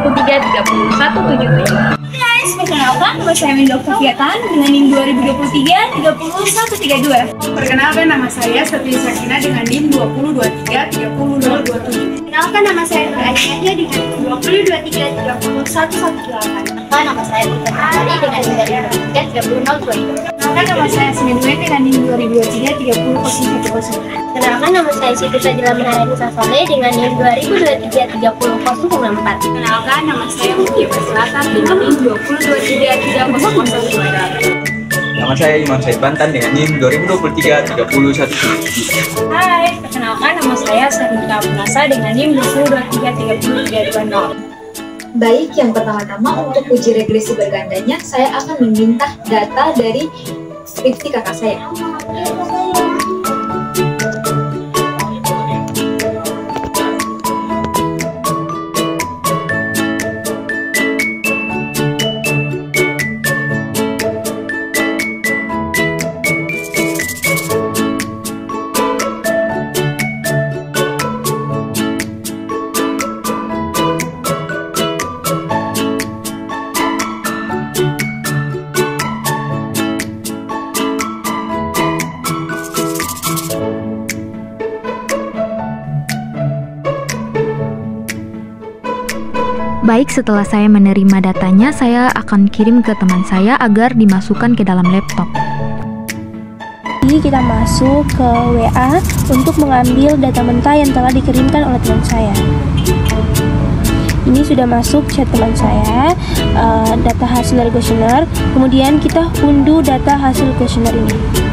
2023-3177. Guys, perkenalkan nama saya Window Fafiatan dengan NIM 2023-31132. Perkenalkan nama saya Satri Sakina dengan NIM 2023-30027. Perkenalkan nama saya Nur Aisyah dengan NIM 2023-30118. Nama saya Putri Hari dengan NIM 2023-30022. Perkenalkan nama saya Asmin dengan NIM 2023-30010. Kenalkan nama saya Siti Sajila Menayanisa Soleh dengan NIM 2023-30064. Kenalkan nama saya Mutia Selatan dengan NIM 2023-30012. Nama saya Imam Said Bantan dengan NIM 2023-301. Hai, perkenalkan nama saya Sarika Punasa dengan NIM 2023-30020. Baik, yang pertama-tama untuk uji regresi bergandanya, saya akan meminta data dari skripsi kakak saya. Baik, setelah saya menerima datanya, saya akan kirim ke teman saya agar dimasukkan ke dalam laptop. Jadi kita masuk ke WA untuk mengambil data mentah yang telah dikirimkan oleh teman saya. Ini sudah masuk chat teman saya, data hasil dari kuesioner. Kemudian kita unduh data hasil kuesioner ini.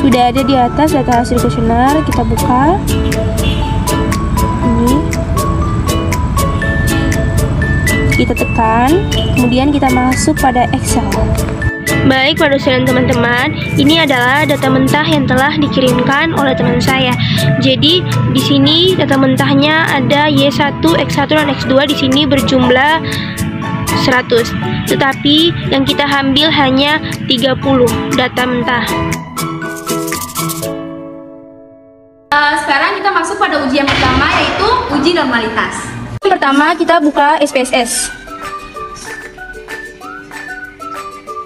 Sudah ada di atas data hasil kuesioner, kita buka. Ini. Kita tekan, kemudian kita masuk pada Excel. Baik, pada dosen teman-teman, ini adalah data mentah yang telah dikirimkan oleh teman saya. Jadi, di sini data mentahnya ada Y1, X1, dan X2 di sini berjumlah 100. Tetapi yang kita ambil hanya 30 data mentah. Sekarang kita masuk pada ujian pertama, yaitu uji normalitas. Pertama kita buka SPSS.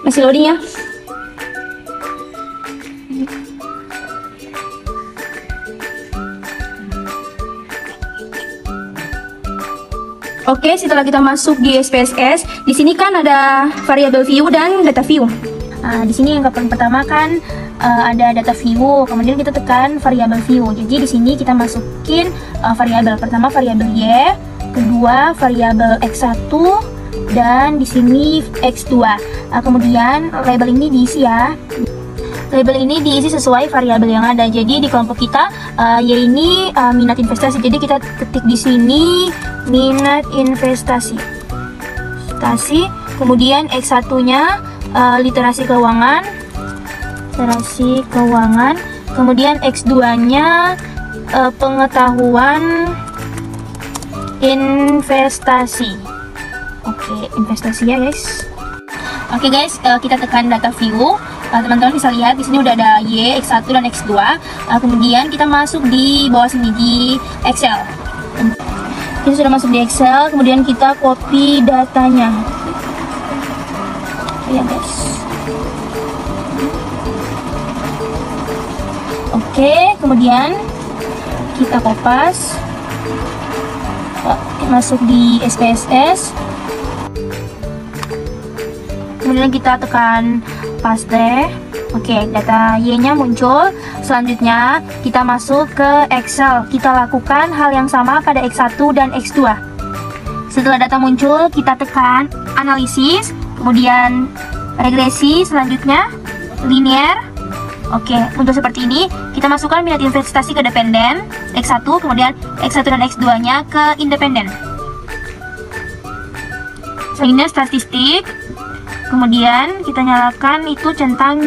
Masih loading ya. Oke, setelah kita masuk di SPSS, di sini kan ada variabel view dan data view. Di sini yang pertama kan ada data view, kemudian kita tekan variabel view. Jadi di sini kita masukin variabel pertama variabel y, kedua variabel x1, dan di sini x2. Kemudian label ini diisi ya. Label ini diisi sesuai variabel yang ada. Jadi di kelompok kita y ini minat investasi. Jadi kita ketik di sini minat investasi. Kemudian x1-nya literasi keuangan. Kemudian X2-nya pengetahuan investasi. Oke, investasi ya guys. Oke guys, kita tekan data view. Teman-teman bisa lihat di sini udah ada Y, X1 dan X2. Kemudian kita masuk di bawah sini di Excel. Kita sudah masuk di Excel, kemudian kita copy datanya. Ya guys. Oke, kemudian kita kopas, masuk di SPSS, kemudian kita tekan paste. Oke, data Y-nya muncul. Selanjutnya kita masuk ke Excel. Kita lakukan hal yang sama pada X1 dan X2. Setelah data muncul, kita tekan analisis, kemudian regresi, selanjutnya linear. Oke, untuk seperti ini, kita masukkan minat investasi ke dependen, X1, kemudian X1 dan X2-nya ke independen. Selanjutnya statistik, kemudian kita nyalakan itu centang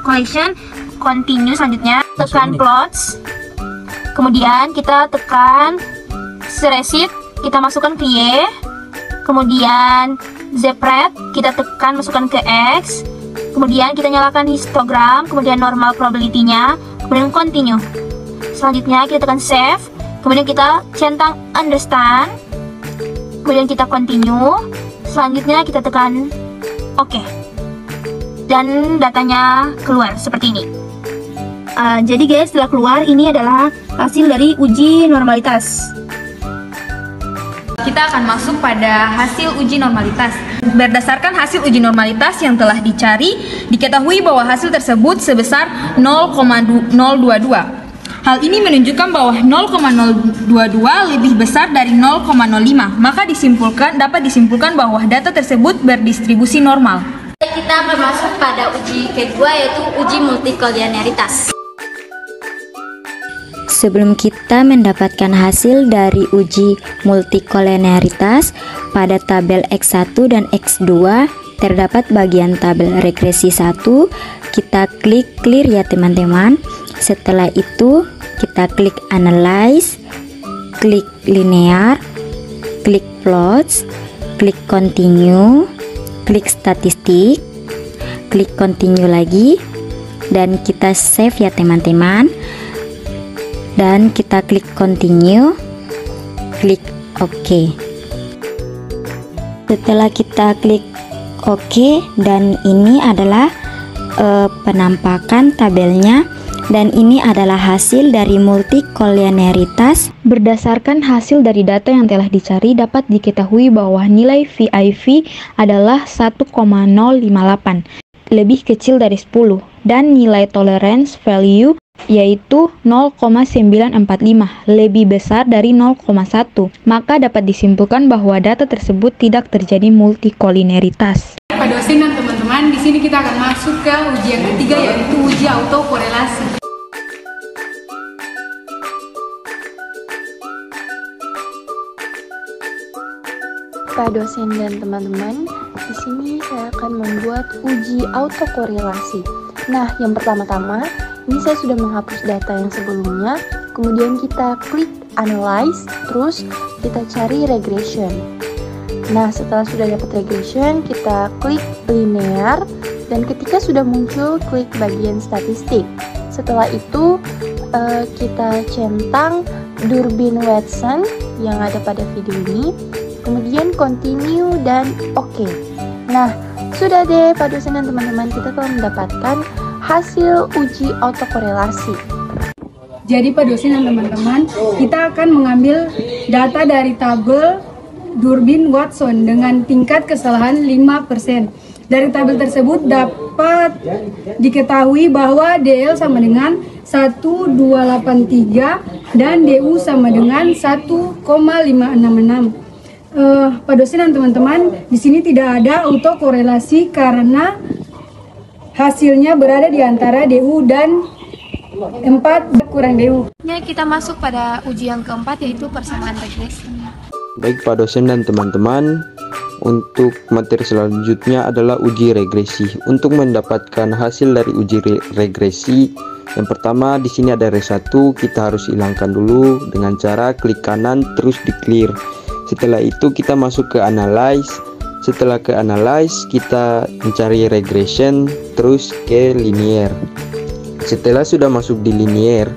collection, continue, selanjutnya tekan plots, kemudian kita tekan spreadsheet, kita masukkan ke Y, kemudian Zepred, kita tekan masukkan ke X, kemudian kita nyalakan histogram, kemudian normal probability-nya, kemudian continue. Selanjutnya kita tekan save, kemudian kita centang understand, kemudian kita continue, selanjutnya kita tekan OK, dan datanya keluar seperti ini. Jadi guys, setelah keluar, ini adalah hasil dari uji normalitas. Kita akan masuk pada hasil uji normalitas. Berdasarkan hasil uji normalitas yang telah dicari, diketahui bahwa hasil tersebut sebesar 0,022. Hal ini menunjukkan bahwa 0,022 lebih besar dari 0,05. Maka dapat disimpulkan bahwa data tersebut berdistribusi normal. Kita akan masuk pada uji kedua, yaitu uji multikolinearitas. Sebelum kita mendapatkan hasil dari uji multikolinearitas, pada tabel X1 dan X2 terdapat bagian tabel regresi 1. Kita klik clear ya teman-teman. Setelah itu kita klik analyze, klik linear, klik plots, klik continue, klik statistik, klik continue lagi, dan kita save ya teman-teman. Dan kita klik continue, klik OK. Setelah kita klik OK, dan ini adalah penampakan tabelnya, dan ini adalah hasil dari multikolinearitas. Berdasarkan hasil dari data yang telah dicari, dapat diketahui bahwa nilai VIV adalah 1,058, lebih kecil dari 10, dan nilai tolerance value yaitu 0,945, lebih besar dari 0,1. Maka dapat disimpulkan bahwa data tersebut tidak terjadi multikolinearitas. Pak dosen dan teman-teman, di sini kita akan masuk ke uji yang ketiga, yaitu uji autokorelasi. Pak dosen dan teman-teman, di sini saya akan membuat uji autokorelasi. Nah, yang pertama-tama, ini saya sudah menghapus data yang sebelumnya, kemudian kita klik analyze, terus kita cari regression. Nah, setelah sudah dapat regression, kita klik linear, dan ketika sudah muncul, klik bagian statistik. Setelah itu, kita centang Durbin Watson yang ada pada video ini, kemudian continue dan OK. Nah, sudah deh Pak dosen dan teman-teman, kita telah mendapatkan hasil uji autokorelasi. Jadi Pak dosen dan teman-teman, kita akan mengambil data dari tabel Durbin Watson dengan tingkat kesalahan 5%. Dari tabel tersebut dapat diketahui bahwa DL sama dengan 1283 dan DU sama dengan 1,566. Pak dosen dan teman-teman, di sini tidak ada autokorelasi karena hasilnya berada di antara DU dan 4 kurang DU. Kita masuk pada uji yang keempat, yaitu persamaan regresi. Baik Pak dosen dan teman-teman, untuk materi selanjutnya adalah uji regresi. Untuk mendapatkan hasil dari uji regresi, yang pertama di sini ada R1, kita harus hilangkan dulu dengan cara klik kanan terus di clear. Setelah itu kita masuk ke analyze. Setelah ke analyze, kita mencari regression terus ke linear. Setelah sudah masuk di linear,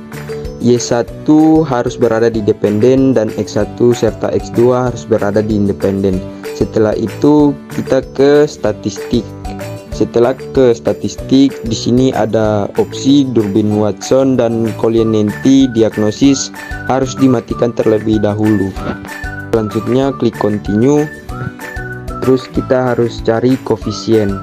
Y1 harus berada di dependen dan X1 serta X2 harus berada di independen. Setelah itu kita ke statistik. Setelah ke statistik, di sini ada opsi Durbin Watson dan Collinetti diagnosis harus dimatikan terlebih dahulu. Selanjutnya klik continue. Terus kita harus cari koefisien.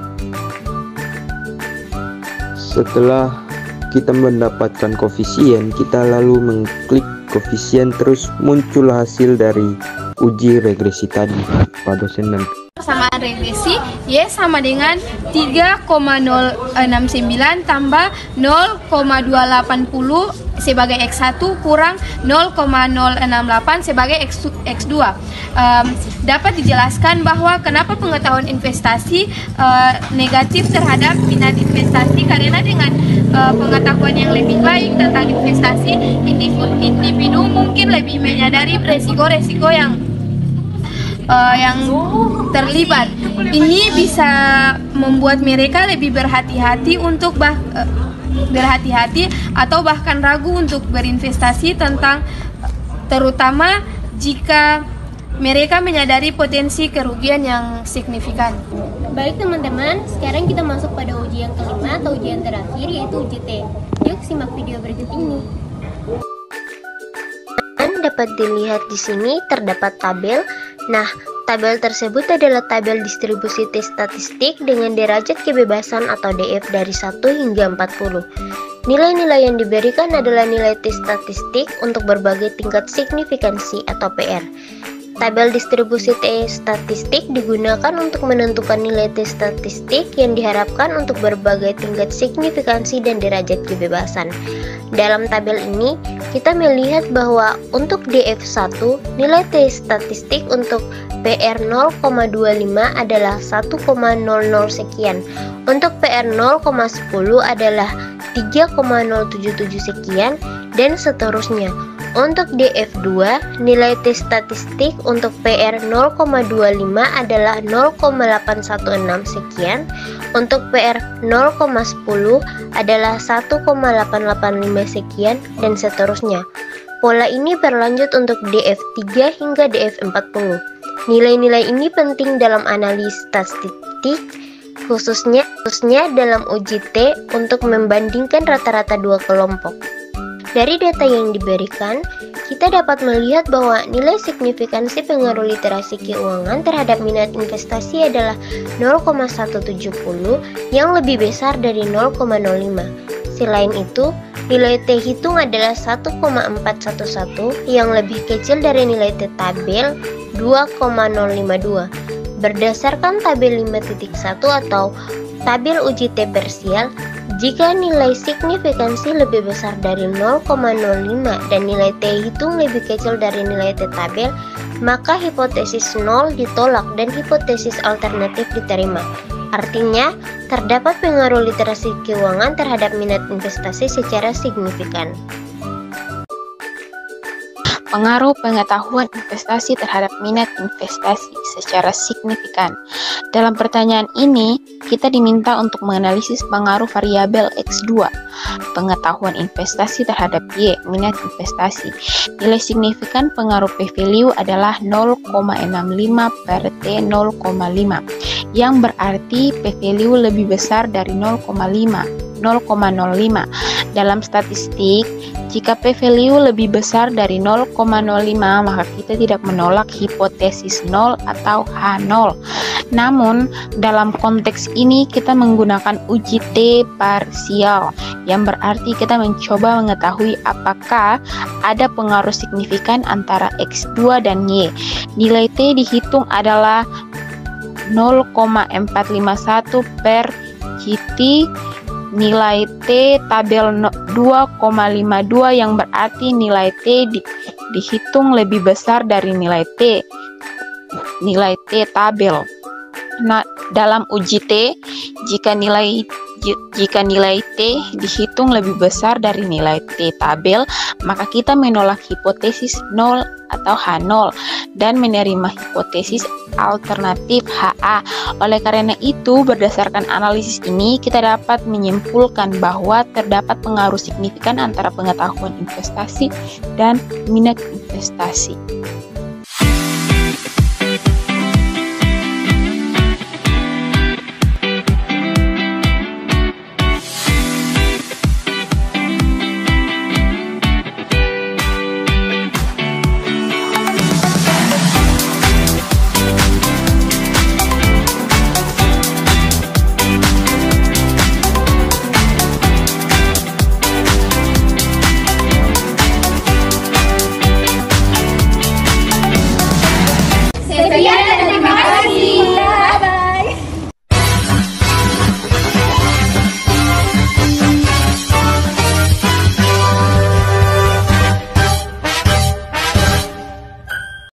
Setelah kita mendapatkan koefisien, kita lalu mengklik koefisien, terus muncul hasil dari uji regresi tadi, Pak dosen. Dan persamaan regresi Y sama dengan 3,069 tambah 0,280 sebagai X1 kurang 0,068 sebagai X2. Dapat dijelaskan bahwa kenapa pengetahuan investasi negatif terhadap minat investasi, karena dengan pengetahuan yang lebih baik tentang investasi, individu mungkin lebih menyadari resiko-resiko yang terlibat. Ini bisa membuat mereka lebih berhati-hati untuk berhati-hati atau bahkan ragu untuk berinvestasi terutama jika mereka menyadari potensi kerugian yang signifikan. Baik teman-teman, sekarang kita masuk pada ujian kelima atau ujian terakhir, yaitu UJT. Yuk simak video berikut ini. Dapat dilihat di sini terdapat tabel. Nah, tabel tersebut adalah tabel distribusi T statistik dengan derajat kebebasan atau DF dari 1 hingga 40. Nilai-nilai yang diberikan adalah nilai T statistik untuk berbagai tingkat signifikansi atau PR. Tabel distribusi T statistik digunakan untuk menentukan nilai T statistik yang diharapkan untuk berbagai tingkat signifikansi dan derajat kebebasan. Dalam tabel ini, kita melihat bahwa untuk DF1, nilai T statistik untuk PR 0,25 adalah 1,00 sekian. Untuk PR 0,10 adalah 3,077 sekian, dan seterusnya. Untuk DF2, nilai T statistik untuk PR 0,25 adalah 0,816 sekian. Untuk PR 0,10 adalah 1,885 sekian, dan seterusnya. Pola ini berlanjut untuk DF3 hingga DF40. Nilai-nilai ini penting dalam analisis statistik, khususnya dalam uji T untuk membandingkan rata-rata dua kelompok. Dari data yang diberikan, kita dapat melihat bahwa nilai signifikansi pengaruh literasi keuangan terhadap minat investasi adalah 0,170 yang lebih besar dari 0,05. Selain itu, nilai T hitung adalah 1,411 yang lebih kecil dari nilai T tabel 2,052. Berdasarkan tabel 5.1 atau tabel uji T parsial, jika nilai signifikansi lebih besar dari 0,05 dan nilai T hitung lebih kecil dari nilai T tabel, maka hipotesis 0 ditolak dan hipotesis alternatif diterima. Artinya, terdapat pengaruh literasi keuangan terhadap minat investasi secara signifikan. Pengaruh pengetahuan investasi terhadap minat investasi secara signifikan. Dalam pertanyaan ini, kita diminta untuk menganalisis pengaruh variabel X2, pengetahuan investasi terhadap Y, minat investasi. Nilai signifikan pengaruh P-value adalah 0,65 per T 0,5, yang berarti P-value lebih besar dari 0,05. Dalam statistik, jika P-value lebih besar dari 0,05, maka kita tidak menolak hipotesis 0 atau H0. Namun, dalam konteks ini kita menggunakan uji T parsial, yang berarti kita mencoba mengetahui apakah ada pengaruh signifikan antara X2 dan Y. Nilai T dihitung adalah 0,451 per GT. Nilai T tabel 2,52 yang berarti nilai T dihitung lebih besar dari nilai T tabel. Nah, dalam uji T, jika nilai T dihitung lebih besar dari nilai T tabel, maka kita menolak hipotesis 0 atau H0 dan menerima hipotesis alternatif HA. Oleh karena itu, berdasarkan analisis ini, kita dapat menyimpulkan bahwa terdapat pengaruh signifikan antara pengetahuan investasi dan minat investasi.